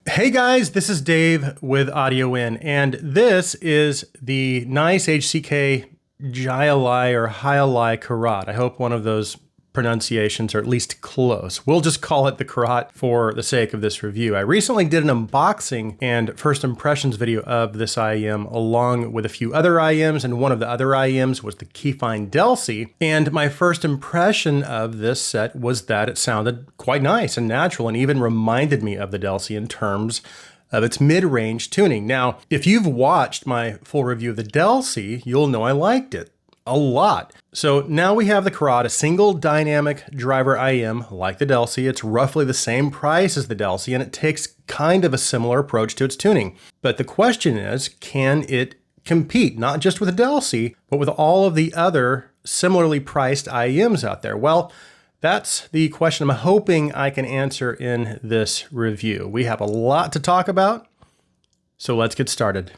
Hey guys, this is Dave with Audio In, and this is the NiceHCK JIALAI or JIALAI CARAT. I hope one of those pronunciations are at least close. We'll just call it the CARAT for the sake of this review. I recently did an unboxing and first impressions video of this IEM along with a few other IEMs, and one of the other IEMs was the Keyfind Delcy. And my first impression of this set was that it sounded quite nice and natural and even reminded me of the Delcy in terms of its mid-range tuning. Now, if you've watched my full review of the Delcy, you'll know I liked it a lot. So now we have the CARAT, a single dynamic driver IEM like the Delcy. It's roughly the same price as the Delcy, and it takes kind of a similar approach to its tuning. But the question is, can it compete, not just with the Delcy, but with all of the other similarly priced IEMs out there? Well, that's the question I'm hoping I can answer in this review. We have a lot to talk about, so let's get started.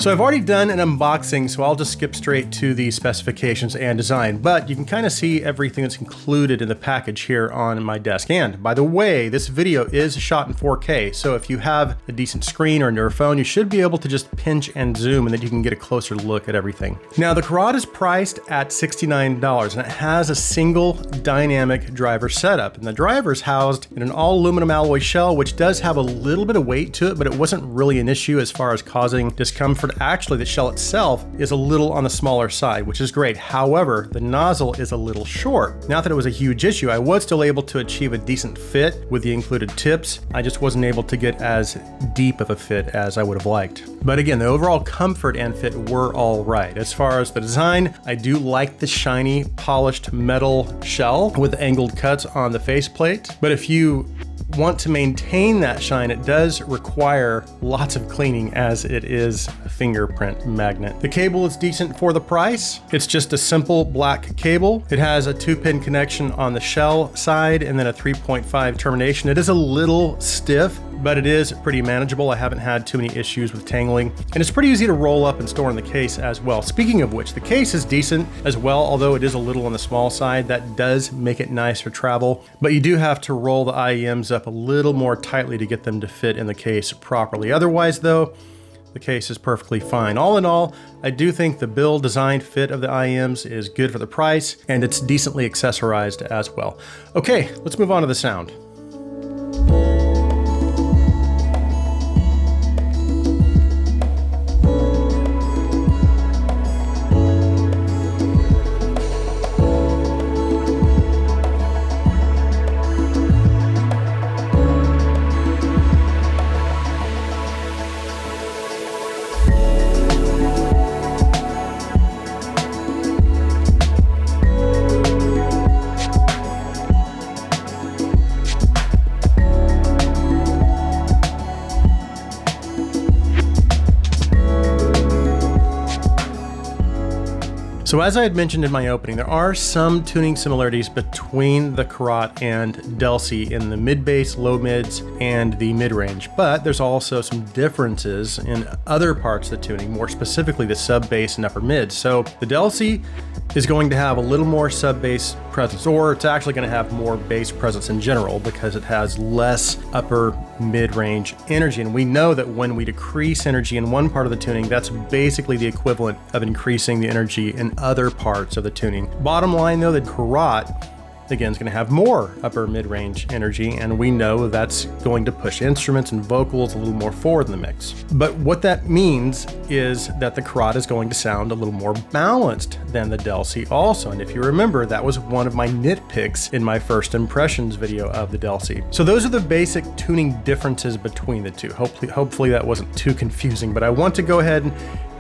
So I've already done an unboxing, so I'll just skip straight to the specifications and design, but you can kind of see everything that's included in the package here on my desk. And by the way, this video is shot in 4K, so if you have a decent screen or newer phone, you should be able to just pinch and zoom and then you can get a closer look at everything. Now the CARAT is priced at $69 and it has a single dynamic driver setup. And the driver is housed in an all aluminum alloy shell, which does have a little bit of weight to it, but it wasn't really an issue as far as causing discomfort. Actually, the shell itself is a little on the smaller side, which is great. However, the nozzle is a little short. Not that it was a huge issue, I was still able to achieve a decent fit with the included tips. I just wasn't able to get as deep of a fit as I would have liked. But again, the overall comfort and fit were all right. As far as the design, I do like the shiny, polished metal shell with angled cuts on the faceplate. But if you want to maintain that shine, it does require lots of cleaning as it is a fingerprint magnet. The cable is decent for the price. It's just a simple black cable. It has a 2-pin connection on the shell side and then a 3.5 termination. It is a little stiff, but it is pretty manageable. I haven't had too many issues with tangling, and it's pretty easy to roll up and store in the case as well. Speaking of which, the case is decent as well, although it is a little on the small side. That does make it nice for travel, but you do have to roll the IEMs up a little more tightly to get them to fit in the case properly. Otherwise though, the case is perfectly fine. All in all, I do think the build, design, fit of the IEMs is good for the price, and it's decently accessorized as well. Okay, let's move on to the sound. So as I had mentioned in my opening, there are some tuning similarities between the CARAT and Delcy in the mid-bass, low mids, and the mid-range, but there's also some differences in other parts of the tuning, more specifically the sub-bass and upper mids. So the Delcy is going to have a little more sub-bass presence, or it's actually going to have more bass presence in general because it has less upper mid-range energy. And we know that when we decrease energy in one part of the tuning, that's basically the equivalent of increasing the energy in other parts of the tuning. Bottom line though, the CARAT again, is going to have more upper mid-range energy, and we know that's going to push instruments and vocals a little more forward in the mix. But what that means is that the Carat is going to sound a little more balanced than the Delcy also. And if you remember, that was one of my nitpicks in my first impressions video of the Delcy. So those are the basic tuning differences between the two. Hopefully that wasn't too confusing, but I want to go ahead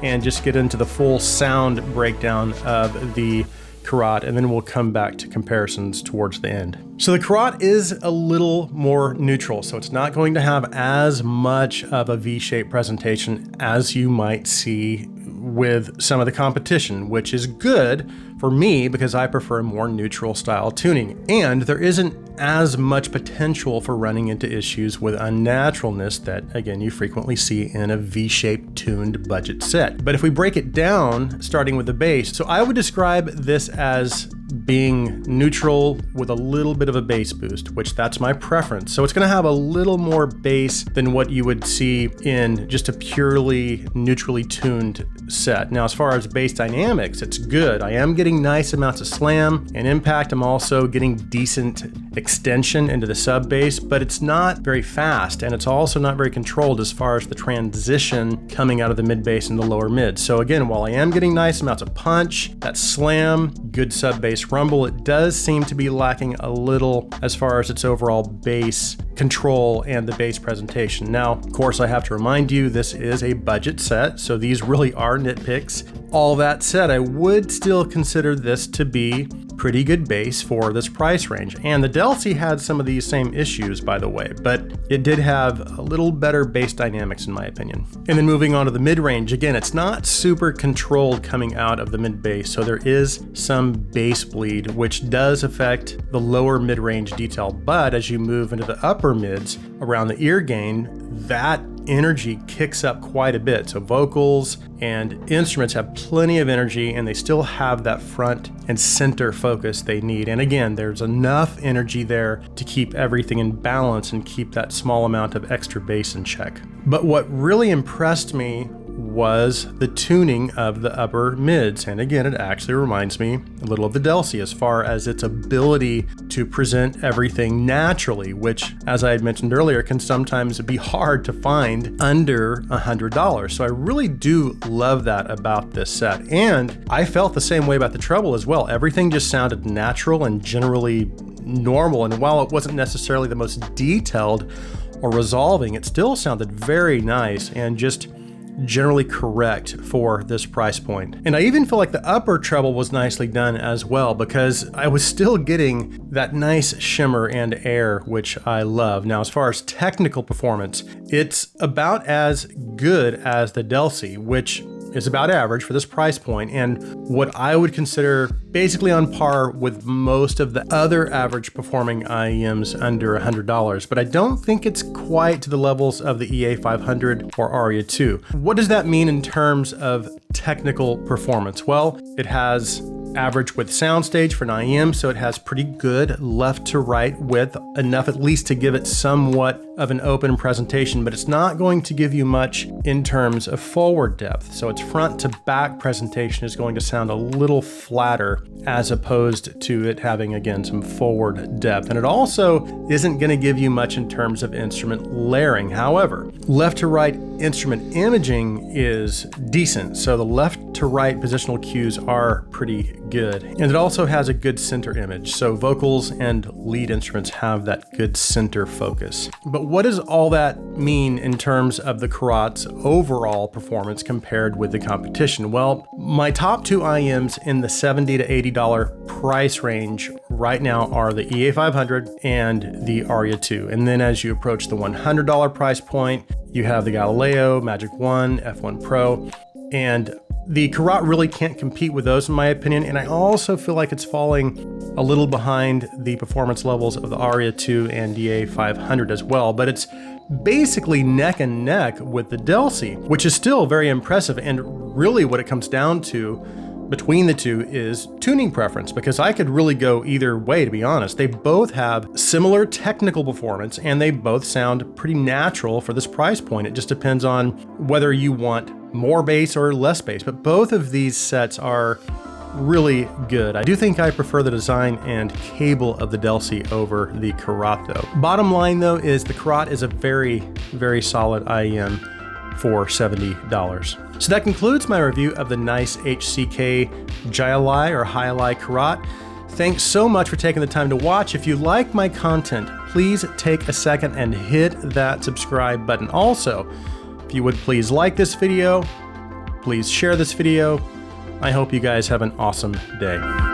and just get into the full sound breakdown of the Carat, and then we'll come back to comparisons towards the end. So the Carat is a little more neutral, so it's not going to have as much of a V-shaped presentation as you might see with some of the competition, which is good for me because I prefer more neutral style tuning. And there isn't as much potential for running into issues with unnaturalness that, again, you frequently see in a V-shaped tuned budget set. But if we break it down, starting with the bass, so I would describe this as being neutral with a little bit of a bass boost, which that's my preference. So it's going to have a little more bass than what you would see in just a purely neutrally tuned set. Now, as far as bass dynamics, it's good. I am getting nice amounts of slam and impact. I'm also getting decent extension into the sub bass, but it's not very fast, and it's also not very controlled as far as the transition coming out of the mid bass and the lower mid. So again, while I am getting nice amounts of punch, that slam, good sub bass rumble, it does seem to be lacking a little as far as its overall bass control and the bass presentation. Now, of course, I have to remind you, this is a budget set, so these really are nitpicks. All that said, I would still consider this to be pretty good bass for this price range. And the Delcy had some of these same issues, by the way, but it did have a little better bass dynamics in my opinion. And then moving on to the mid-range, again, it's not super controlled coming out of the mid-bass, so there is some bass bleed, which does affect the lower mid-range detail. But as you move into the upper mids around the ear gain, that energy kicks up quite a bit. So vocals and instruments have plenty of energy, and they still have that front and center focus they need. And again, there's enough energy there to keep everything in balance and keep that small amount of extra bass in check. But what really impressed me was the tuning of the upper mids. And again, it actually reminds me a little of the Delcy as far as its ability to present everything naturally, which, as I had mentioned earlier, can sometimes be hard to find under $100. So I really do love that about this set. And I felt the same way about the treble as well. Everything just sounded natural and generally normal. And while it wasn't necessarily the most detailed or resolving, it still sounded very nice and just generally correct for this price point. And I even feel like the upper treble was nicely done as well, because I was still getting that nice shimmer and air, which I love. Now, as far as technical performance, it's about as good as the Delcy, which is about average for this price point, and what I would consider basically on par with most of the other average performing IEMs under $100, but I don't think it's quite to the levels of the EA500 or Aria 2. What does that mean in terms of technical performance? Well, it has average width soundstage for an IEM, so it has pretty good left to right width, enough at least to give it somewhat of an open presentation, but it's not going to give you much in terms of forward depth. So its front to back presentation is going to sound a little flatter as opposed to it having, again, some forward depth. And it also isn't going to give you much in terms of instrument layering. However, left to right instrument imaging is decent. So the left to right positional cues are pretty good. And it also has a good center image. So vocals and lead instruments have that good center focus. But what does all that mean in terms of the Carat's overall performance compared with the competition? Well, my top two IEMs in the $70 to $80 price range right now are the EA500 and the Aria 2. And then as you approach the $100 price point, you have the Galileo, Magic 1, F1 Pro, and the Carat really can't compete with those in my opinion, and I also feel like it's falling a little behind the performance levels of the Aria 2 and EA500 as well, but it's basically neck and neck with the Delcy, which is still very impressive. And really what it comes down to between the two is tuning preference, because I could really go either way, to be honest. They both have similar technical performance and they both sound pretty natural for this price point. It just depends on whether you want more bass or less bass, but both of these sets are really good. I do think I prefer the design and cable of the Delcy over the Carat though. Bottom line though is the Carat is a very, very solid IEM for $70. So that concludes my review of the NiceHCK JIALAI or JIALAI CARAT. Thanks so much for taking the time to watch. If you like my content, please take a second and hit that subscribe button. Also, if you would please like this video, please share this video. I hope you guys have an awesome day.